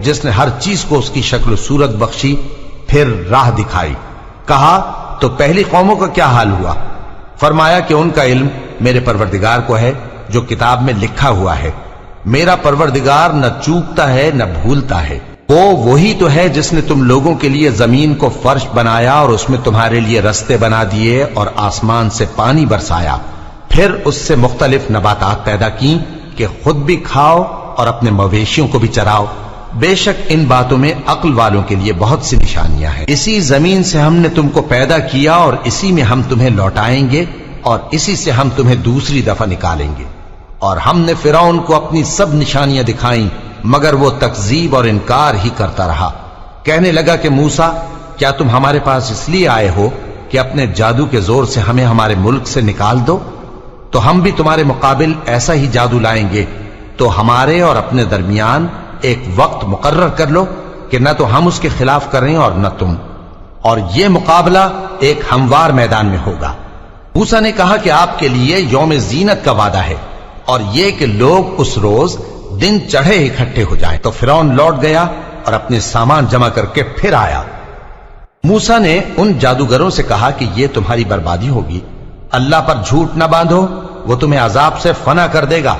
جس نے ہر چیز کو اس کی شکل و صورت بخشی، پھر راہ دکھائی۔ کہا تو پہلی قوموں کا کیا حال ہوا؟ فرمایا کہ ان کا علم میرے پروردگار کو ہے جو کتاب میں لکھا ہوا ہے۔ میرا پروردگار نہ چوکتا ہے نہ بھولتا ہے۔ وہ وہی تو ہے جس نے تم لوگوں کے لیے زمین کو فرش بنایا اور اس میں تمہارے لیے رستے بنا دیے اور آسمان سے پانی برسایا، پھر اس سے مختلف نباتات پیدا کی کہ خود بھی کھاؤ اور اپنے مویشیوں کو بھی چراؤ۔ بے شک ان باتوں میں عقل والوں کے لیے بہت سی نشانیاں ہیں۔ اسی زمین سے ہم نے تم کو پیدا کیا اور اسی میں ہم تمہیں لوٹائیں گے اور اسی سے ہم تمہیں دوسری دفعہ نکالیں گے۔ اور ہم نے فرعون کو اپنی سب نشانیاں دکھائیں، مگر وہ تکذیب اور انکار ہی کرتا رہا۔ کہنے لگا کہ موسیٰ، کیا تم ہمارے پاس اس لیے آئے ہو کہ اپنے جادو کے زور سے ہمیں ہمارے ملک سے نکال دو؟ تو ہم بھی تمہارے مقابل ایسا ہی جادو لائیں گے، تو ہمارے اور اپنے درمیان ایک وقت مقرر کر لو کہ نہ تو ہم اس کے خلاف کریں اور نہ تم، اور یہ مقابلہ ایک ہموار میدان میں ہوگا۔ موسیٰ نے کہا کہ آپ کے لیے یوم زینت کا وعدہ ہے، اور یہ کہ لوگ اس روز دن چڑھے اکٹھے ہو جائیں۔ تو فرعون لوٹ گیا اور اپنے سامان جمع کر کے پھر آیا۔ موسیٰ نے ان جادوگروں سے کہا کہ یہ تمہاری بربادی ہوگی، اللہ پر جھوٹ نہ باندھو، وہ تمہیں عذاب سے فنا کر دے گا،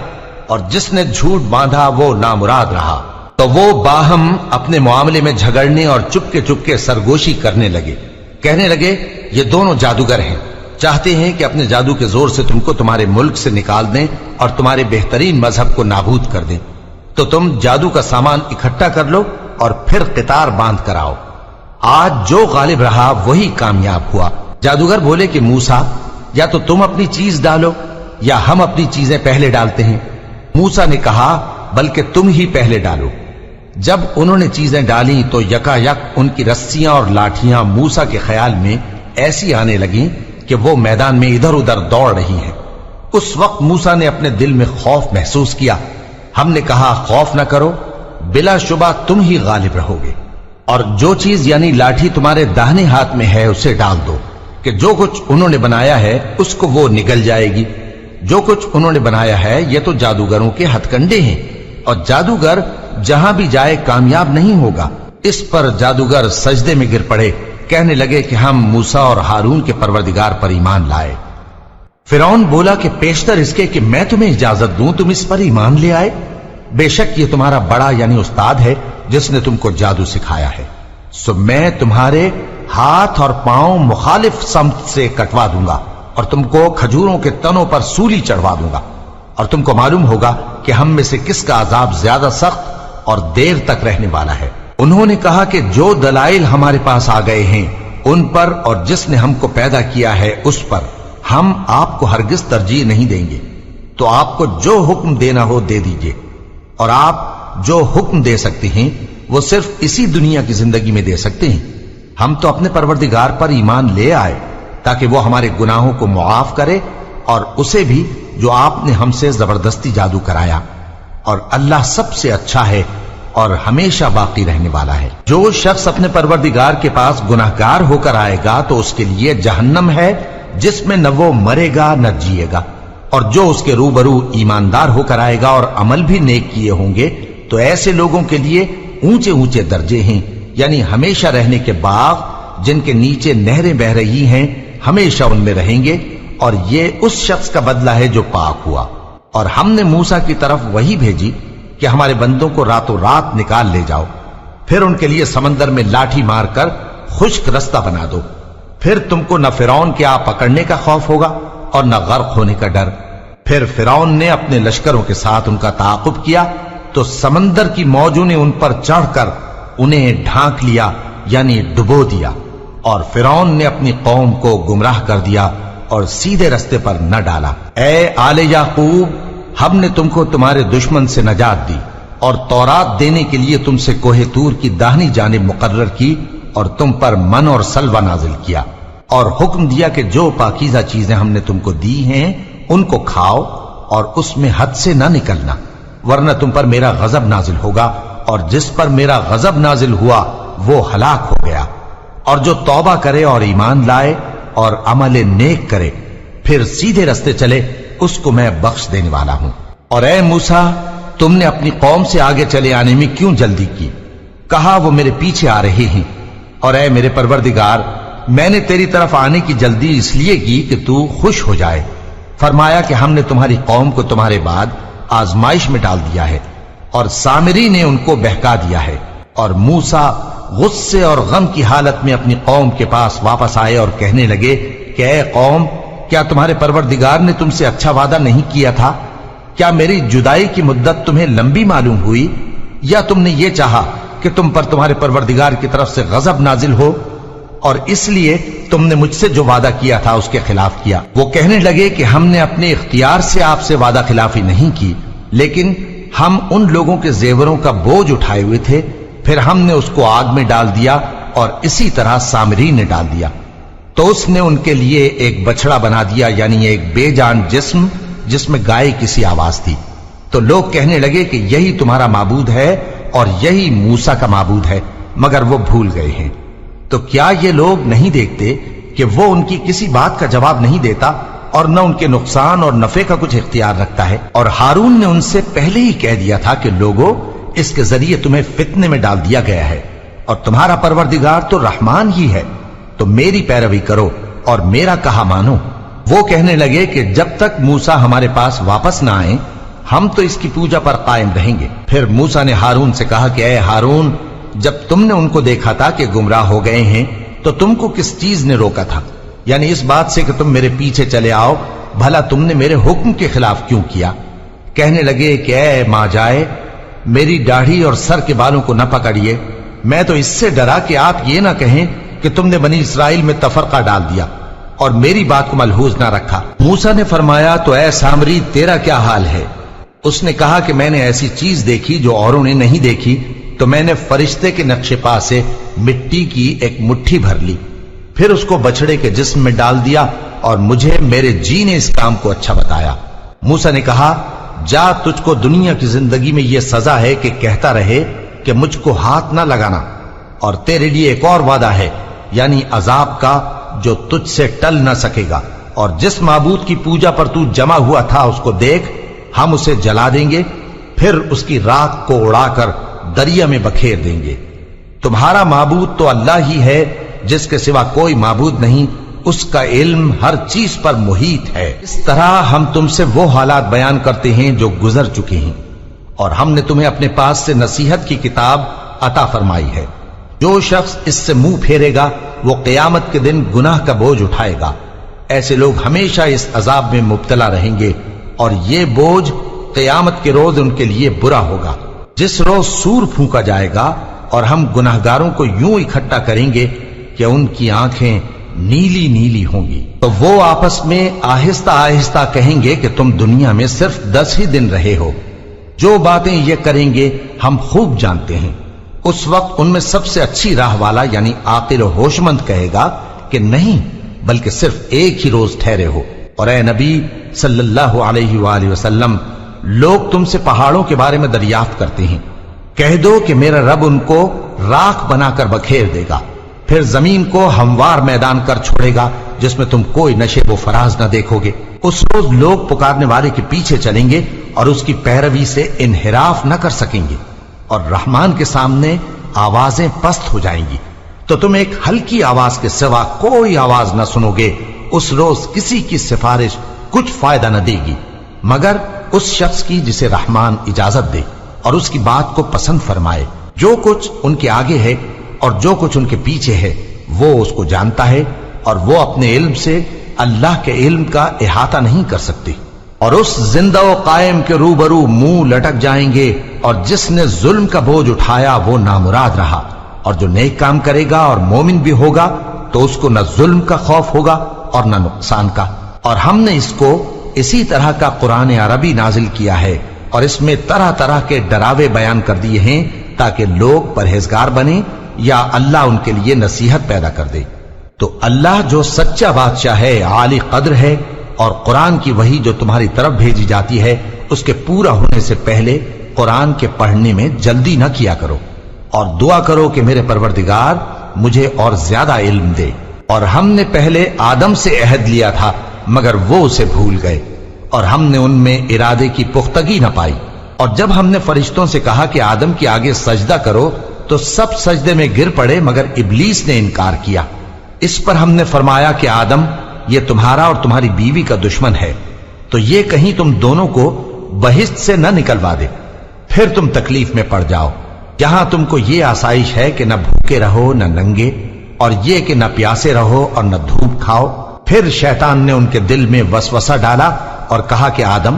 اور جس نے جھوٹ باندھا وہ نامراد رہا۔ تو وہ باہم اپنے معاملے میں جھگڑنے اور چپکے سرگوشی کرنے لگے۔ کہنے لگے یہ دونوں جادوگر ہیں، چاہتے ہیں کہ اپنے جادو کے زور سے تم کو تمہارے ملک سے نکال دیں اور تمہارے بہترین مذہب کو نابود کر دیں۔ تو تم جادو کا سامان اکٹھا کر لو اور پھر قطار باندھ کر آؤ۔ آج جو غالب رہا وہی کامیاب ہوا۔ جادوگر بولے کہ موسیٰ، یا تو تم اپنی چیز ڈالو یا ہم اپنی چیزیں پہلے ڈالتے ہیں۔ موسیٰ نے کہا بلکہ تم ہی پہلے ڈالو۔ جب انہوں نے چیزیں ڈالیں تو یکا یک ان کی رسیاں اور لاٹھیاں موسیٰ کے خیال میں ایسی آنے لگیں کہ وہ میدان میں ادھر ادھر دوڑ رہی ہیں۔ اس وقت موسیٰ نے اپنے دل میں خوف محسوس کیا۔ ہم نے کہا خوف نہ کرو، بلا شبہ تم ہی غالب رہو گے، اور جو چیز یعنی لاٹھی تمہارے داہنے ہاتھ میں ہے اسے ڈال دو کہ جو کچھ انہوں نے بنایا ہے اس کو وہ نگل جائے گی۔ جو کچھ انہوں نے بنایا ہے یہ تو جادوگروں کے ہتھ کنڈے ہیں، اور جادوگر جہاں بھی جائے کامیاب نہیں ہوگا۔ اس پر جادوگر سجدے میں گر پڑے، کہنے لگے کہ ہم موسیٰ اور ہارون کے پروردگار پر ایمان لائے۔ فرعون بولا کہ پیشتر اس کے کہ میں تمہیں اجازت دوں تم اس پر ایمان لے آئے، بے شک یہ تمہارا بڑا یعنی استاد ہے جس نے تم کو جادو سکھایا ہے، سو میں تمہارے ہاتھ اور پاؤں مخالف سمت سے کٹوا دوں گا اور تم کو کھجوروں کے تنوں پر سولی چڑھوا دوں گا، اور تم کو معلوم ہوگا کہ ہم میں سے کس کا عذاب زیادہ سخت اور دیر تک رہنے والا ہے۔ انہوں نے کہا کہ جو دلائل ہمارے پاس آ گئے ہیں ان پر اور جس نے ہم کو پیدا کیا ہے اس پر ہم آپ کو ہرگز ترجیح نہیں دیں گے، تو آپ کو جو حکم دینا ہو دے دیجئے، اور آپ جو حکم دے سکتے ہیں وہ صرف اسی دنیا کی زندگی میں دے سکتے ہیں۔ ہم تو اپنے پروردگار پر ایمان لے آئے تاکہ وہ ہمارے گناہوں کو معاف کرے، اور اسے بھی جو آپ نے ہم سے زبردستی جادو کرایا، اور اللہ سب سے اچھا ہے اور ہمیشہ باقی رہنے والا ہے۔ جو شخص اپنے پروردگار کے پاس گناہگار ہو کر آئے گا تو اس کے لیے جہنم ہے جس میں نہ وہ مرے گا نہ جیے گا، اور جو اس کے روبرو ایماندار ہو کر آئے گا اور عمل بھی نیک کیے ہوں گے تو ایسے لوگوں کے لیے اونچے اونچے درجے ہیں، یعنی ہمیشہ رہنے کے باغ جن کے نیچے نہریں بہ رہی ہیں، ہمیشہ ان میں رہیں گے، اور یہ اس شخص کا بدلہ ہے جو پاک ہوا۔ اور ہم نے موسیٰ کی طرف وہی بھیجی کہ ہمارے بندوں کو راتوں رات نکال لے جاؤ، پھر ان کے لیے سمندر میں لاٹھی مار کر خشک رستہ بنا دو، پھر تم کو نہ فرعون کے آ پکڑنے کا خوف ہوگا اور نہ غرق ہونے کا ڈر۔ پھر فرعون نے اپنے لشکروں کے ساتھ ان کا تعاقب کیا تو سمندر کی موجوں نے ان پر چڑھ کر انہیں ڈھانک لیا یعنی ڈبو دیا، اور فرعون نے اپنی قوم کو گمراہ کر دیا اور سیدھے رستے پر نہ ڈالا۔ اے آل یعقوب، ہم نے تم کو تمہارے دشمن سے نجات دی اور تورات دینے کے لیے تم سے کوہ طور کی داہنی جانب مقرر کی، اور تم پر من اور سلوہ نازل کیا، اور حکم دیا کہ جو پاکیزہ چیزیں ہم نے تم کو دی ہیں ان کو کھاؤ اور اس میں حد سے نہ نکلنا، ورنہ تم پر میرا غضب نازل ہوگا، اور جس پر میرا غضب نازل ہوا وہ ہلاک ہو گیا۔ اور جو توبہ کرے اور ایمان لائے اور عمل نیک کرے پھر سیدھے رستے چلے اس کو میں بخش دینے والا ہوں۔ اور اے موسیٰ، تم نے اپنی قوم سے آگے چلے آنے میں کیوں جلدی کی؟ کہا وہ میرے پیچھے آ رہے ہیں، اور اے میرے پروردگار میں نے تیری طرف آنے کی جلدی اس لیے کی کہ تو خوش ہو جائے۔ فرمایا کہ ہم نے تمہاری قوم کو تمہارے بعد آزمائش میں ڈال دیا ہے، اور سامری نے ان کو بہکا دیا ہے۔ اور موسیٰ غصے اور غم کی حالت میں اپنی قوم کے پاس واپس آئے اور کہنے لگے کہ اے قوم، کیا تمہارے پروردگار نے تم سے اچھا وعدہ نہیں کیا تھا؟ کیا میری جدائی کی مدت تمہیں لمبی معلوم ہوئی، یا تم نے یہ چاہا کہ تم پر تمہارے پروردگار کی طرف سے غضب نازل ہو، اور اس لیے تم نے مجھ سے جو وعدہ کیا تھا اس کے خلاف کیا؟ وہ کہنے لگے کہ ہم نے اپنے اختیار سے آپ سے وعدہ خلافی نہیں کی، لیکن ہم ان لوگوں کے زیوروں کا بوجھ اٹھائے ہوئے تھے، پھر ہم نے اس کو آگ میں ڈال دیا، اور اسی طرح سامری نے ڈال دیا۔ تو اس نے ان کے لیے ایک بچڑا بنا دیا، یعنی ایک بے جان جسم جس میں گائے کسی آواز تھی۔ تو لوگ کہنے لگے کہ یہی تمہارا معبود ہے اور یہی موسیٰ کا معبود ہے، مگر وہ بھول گئے ہیں۔ تو کیا یہ لوگ نہیں دیکھتے کہ وہ ان کی کسی بات کا جواب نہیں دیتا، اور نہ ان کے نقصان اور نفع کا کچھ اختیار رکھتا ہے؟ اور ہارون نے ان سے پہلے ہی کہہ دیا تھا کہ لوگوں، اس کے ذریعے تمہیں فتنے میں ڈال دیا گیا ہے، اور تمہارا پروردگار تو رحمان ہی ہے، تو میری پیروی کرو اور میرا کہا مانو۔ وہ کہنے لگے کہ جب تک موسیٰ ہمارے پاس واپس نہ آئیں ہم تو اس کی پوجا پر قائم رہیں گے۔ پھر موسیٰ نے ہارون سے کہا کہ اے ہارون، جب تم نے ان کو دیکھا تھا کہ گمراہ ہو گئے ہیں تو تم کو کس چیز نے روکا تھا؟ یعنی اس بات سے کہ تم میرے پیچھے چلے آؤ، بھلا تم نے میرے حکم کے خلاف کیوں کیا؟ کہنے لگے کہ اے ماں جائے، میری داڑھی اور سر کے بالوں کو نہ پکڑیے، میں تو اس سے ڈرا کہ آپ یہ نہ کہیں کہ تم نے بنی اسرائیل میں تفرقہ ڈال دیا اور میری بات کو ملحوظ نہ رکھا۔ موسیٰ نے فرمایا تو اے سامری تیرا کیا حال ہے؟ اس نے کہا کہ میں نے ایسی چیز دیکھی جو اوروں نے نہیں دیکھی، تو میں نے فرشتے کے نقش پا سے مٹی کی ایک مٹھی بھر لی، پھر اس کو بچڑے کے جسم میں ڈال دیا، اور مجھے میرے جی نے اس کام کو اچھا بتایا۔ موسیٰ نے کہا جا، تجھ کو دنیا کی زندگی میں یہ سزا ہے کہ کہتا رہے کہ مجھ کو ہاتھ نہ لگانا، اور تیرے لیے ایک اور وعدہ ہے، یعنی عذاب کا جو تجھ سے ٹل نہ سکے گا، اور جس معبود کی پوجا پر تو جمع ہوا تھا اس کو دیکھ، ہم اسے جلا دیں گے، پھر اس کی راکھ کو اڑا کر دریا میں بکھیر دیں گے۔ تمہارا معبود تو اللہ ہی ہے، جس کے سوا کوئی معبود نہیں، اس کا علم ہر چیز پر محیط ہے۔ اس طرح ہم تم سے وہ حالات بیان کرتے ہیں جو گزر چکے ہیں، اور ہم نے تمہیں اپنے پاس سے نصیحت کی کتاب عطا فرمائی ہے۔ جو شخص اس سے منہ پھیرے گا وہ قیامت کے دن گناہ کا بوجھ اٹھائے گا۔ ایسے لوگ ہمیشہ اس عذاب میں مبتلا رہیں گے، اور یہ بوجھ قیامت کے روز ان کے لیے برا ہوگا، جس روز سور پھونکا جائے گا، اور ہم گناہگاروں کو یوں اکٹھا کریں گے کہ ان کی آنکھیں نیلی نیلی ہوں گی۔ تو وہ آپس میں آہستہ آہستہ کہیں گے کہ تم دنیا میں صرف 10 ہی دن رہے ہو، جو باتیں یہ کریں گے ہم خوب جانتے ہیں۔ اس وقت ان میں سب سے اچھی راہ والا یعنی عاقل و ہوش مند کہے گا کہ نہیں، بلکہ صرف ایک ہی روز ٹھہرے ہو۔ اور اے نبی صلی اللہ علیہ وآلہ وسلم، لوگ تم سے پہاڑوں کے بارے میں دریافت کرتے ہیں، کہہ دو کہ میرا رب ان کو راکھ بنا کر بکھیر دے گا، پھر زمین کو ہموار میدان کر چھوڑے گا جس میں تم کوئی نشیب و فراز نہ دیکھو گے۔ اس روز لوگ پکارنے والے کے پیچھے چلیں گے اور اس کی پیروی سے انحراف نہ کر سکیں گے، اور رحمان کے سامنے آوازیں پست ہو جائیں گی، تو تم ایک ہلکی آواز کے سوا کوئی آواز نہ سنو گے۔ اس روز کسی کی سفارش کچھ فائدہ نہ دے گی مگر اس شخص کی جسے رحمان اجازت دے اور اس کی بات کو پسند فرمائے۔ جو کچھ ان کے آگے ہے اور جو کچھ ان کے پیچھے ہے وہ اس کو جانتا ہے، اور وہ اپنے علم سے اللہ کے علم کا احاطہ نہیں کر سکتے۔ اور اس زندہ و قائم کے روبرو منہ لٹک جائیں گے، اور جس نے ظلم کا بوجھ اٹھایا وہ نامراد رہا، اور جو نیک کام کرے گا اور مومن بھی ہوگا تو اس کو نہ ظلم کا خوف ہوگا اور نہ نقصان کا۔ اور ہم نے اس کو اسی طرح کا قرآن عربی نازل کیا ہے، اور اس میں طرح طرح کے ڈراوے بیان کر دیے ہیں تاکہ لوگ پرہیزگار بنیں یا اللہ ان کے لیے نصیحت پیدا کر دے۔ تو اللہ جو سچا بادشاہ ہے، عالی قدر ہے، اور قرآن کی وحی جو تمہاری طرف بھیجی جاتی ہے اس کے پورا ہونے سے پہلے قرآن کے پڑھنے میں جلدی نہ کیا کرو، اور دعا کرو کہ میرے پروردگار مجھے اور زیادہ علم دے۔ اور ہم نے پہلے آدم سے عہد لیا تھا مگر وہ اسے بھول گئے، اور ہم نے ان میں ارادے کی پختگی نہ پائی۔ اور جب ہم نے فرشتوں سے کہا کہ آدم کے آگے سجدہ کرو تو سب سجدے میں گر پڑے مگر ابلیس نے انکار کیا۔ اس پر ہم نے فرمایا کہ آدم، یہ تمہارا اور تمہاری بیوی کا دشمن ہے، تو یہ کہیں تم دونوں کو بہشت سے نہ نکلوا دے، پھر تم تکلیف میں پڑ جاؤ۔ یہاں تم کو یہ آسائش ہے کہ نہ بھوکے رہو نہ ننگے، اور یہ کہ نہ پیاسے رہو اور نہ دھوپ کھاؤ۔ پھر شیطان نے ان کے دل میں وسوسہ ڈالا اور کہا کہ آدم،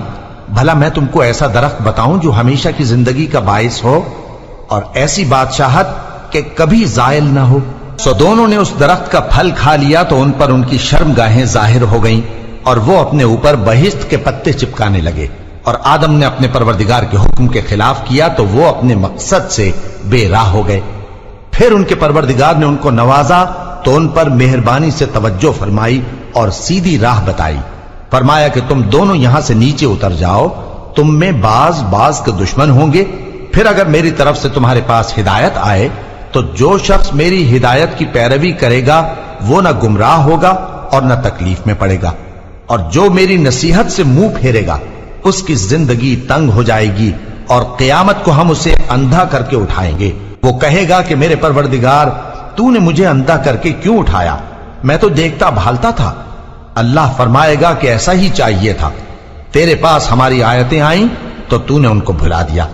بھلا میں تم کو ایسا درخت بتاؤں جو ہمیشہ کی زندگی کا باعث ہو اور ایسی بادشاہت کہ کبھی زائل نہ ہو؟ سو دونوں نے اس درخت کا پھل کھا لیا تو ان پر ان کی شرمگاہیں ظاہر ہو گئیں اور وہ اپنے اوپر بہشت کے پتے چپکانے لگے، اور آدم نے اپنے پروردگار کے حکم کے خلاف کیا تو وہ اپنے مقصد سے بے راہ ہو گئے۔ پھر ان کے پروردگار نے ان کو نوازا تو ان پر مہربانی سے توجہ فرمائی اور سیدھی راہ بتائی۔ فرمایا کہ تم دونوں یہاں سے نیچے اتر جاؤ، تم میں بعض کے دشمن ہوں گے، پھر اگر میری طرف سے تمہارے پاس ہدایت آئے تو جو شخص میری ہدایت کی پیروی کرے گا وہ نہ گمراہ ہوگا اور نہ تکلیف میں پڑے گا، اور جو میری نصیحت سے منہ پھیرے گا اس کی زندگی تنگ ہو جائے گی، اور قیامت کو ہم اسے اندھا کر کے اٹھائیں گے۔ وہ کہے گا کہ میرے پروردگار، تو نے مجھے اندھا کر کے کیوں اٹھایا؟ میں تو دیکھتا بھالتا تھا۔ اللہ فرمائے گا کہ ایسا ہی چاہیے تھا، تیرے پاس ہماری آیتیں آئیں تو تو نے ان کو بھلا دیا،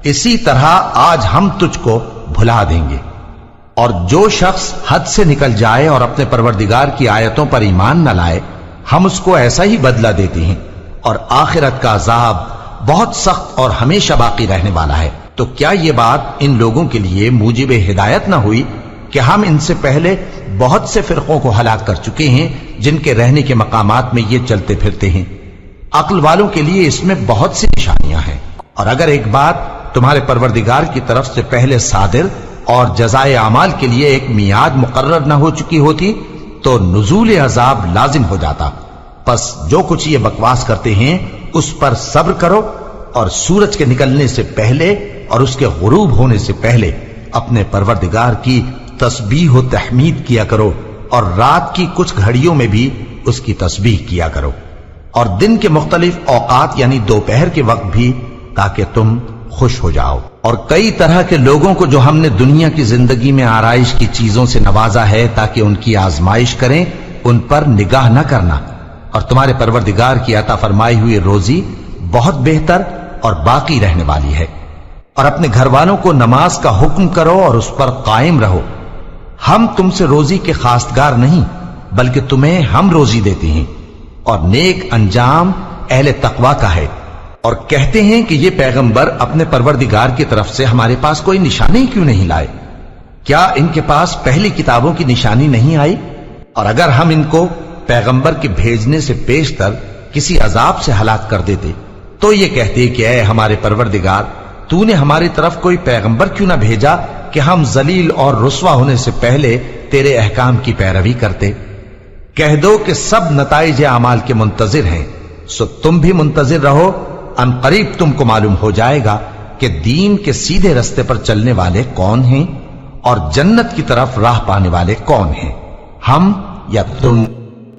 اسی طرح آج ہم تجھ کو بھلا دیں گے۔ اور جو شخص حد سے نکل جائے اور اپنے پروردگار کی آیتوں پر ایمان نہ لائے، ہم اس کو ایسا ہی بدلہ دیتے ہیں، اور آخرت کا عذاب بہت سخت اور ہمیشہ باقی رہنے والا ہے۔ تو کیا یہ بات ان لوگوں کے لیے موجب ہدایت نہ ہوئی کہ ہم ان سے پہلے بہت سے فرقوں کو ہلاک کر چکے ہیں جن کے رہنے کے مقامات میں یہ چلتے پھرتے ہیں؟ عقل والوں کے لیے اس میں بہت سی نشانیاں ہیں، اور اگر ایک بات تمہارے پروردگار کی طرف سے پہلے صادر اور جزائے اعمال کے لیے ایک میعاد مقرر نہ ہو چکی ہوتی تو نزول عذاب لازم ہو جاتا۔ پس جو کچھ یہ بکواس کرتے ہیں اس پر صبر کرو، اور سورج کے نکلنے سے پہلے اور اس کے غروب ہونے سے پہلے اپنے پروردگار کی تسبیح و تحمید کیا کرو، اور رات کی کچھ گھڑیوں میں بھی اس کی تسبیح کیا کرو، اور دن کے مختلف اوقات یعنی دوپہر کے وقت بھی، تاکہ تم خوش ہو جاؤ۔ اور کئی طرح کے لوگوں کو جو ہم نے دنیا کی زندگی میں آرائش کی چیزوں سے نوازا ہے تاکہ ان کی آزمائش کریں، ان پر نگاہ نہ کرنا، اور تمہارے پروردگار کی عطا فرمائی ہوئی روزی بہت بہتر اور باقی رہنے والی ہے۔ اور اپنے گھر والوں کو نماز کا حکم کرو اور اس پر قائم رہو۔ ہم تم سے روزی کے خواستگار نہیں، بلکہ تمہیں ہم روزی دیتے ہیں، اور نیک انجام اہل تقوی کا ہے۔ اور کہتے ہیں کہ یہ پیغمبر اپنے پروردگار کی طرف سے ہمارے پاس کوئی نشانی کیوں نہیں لائے؟ کیا ان کے پاس پہلی کتابوں کی نشانی نہیں آئی؟ اور اگر ہم ان کو پیغمبر کے بھیجنے سے پیشتر کسی عذاب سے ہلاک کر دیتے تو یہ کہتے کہ اے ہمارے پروردگار، تو نے ہماری طرف کوئی پیغمبر کیوں نہ بھیجا کہ ہم ذلیل اور رسوا ہونے سے پہلے تیرے احکام کی پیروی کرتے۔ کہہ دو کہ سب نتائج اعمال کے منتظر ہیں، سو تم بھی منتظر رہو، ان قریب تم کو معلوم ہو جائے گا کہ دین کے سیدھے رستے پر چلنے والے کون ہیں اور جنت کی طرف راہ پانے والے کون ہیں، ہم یا تم۔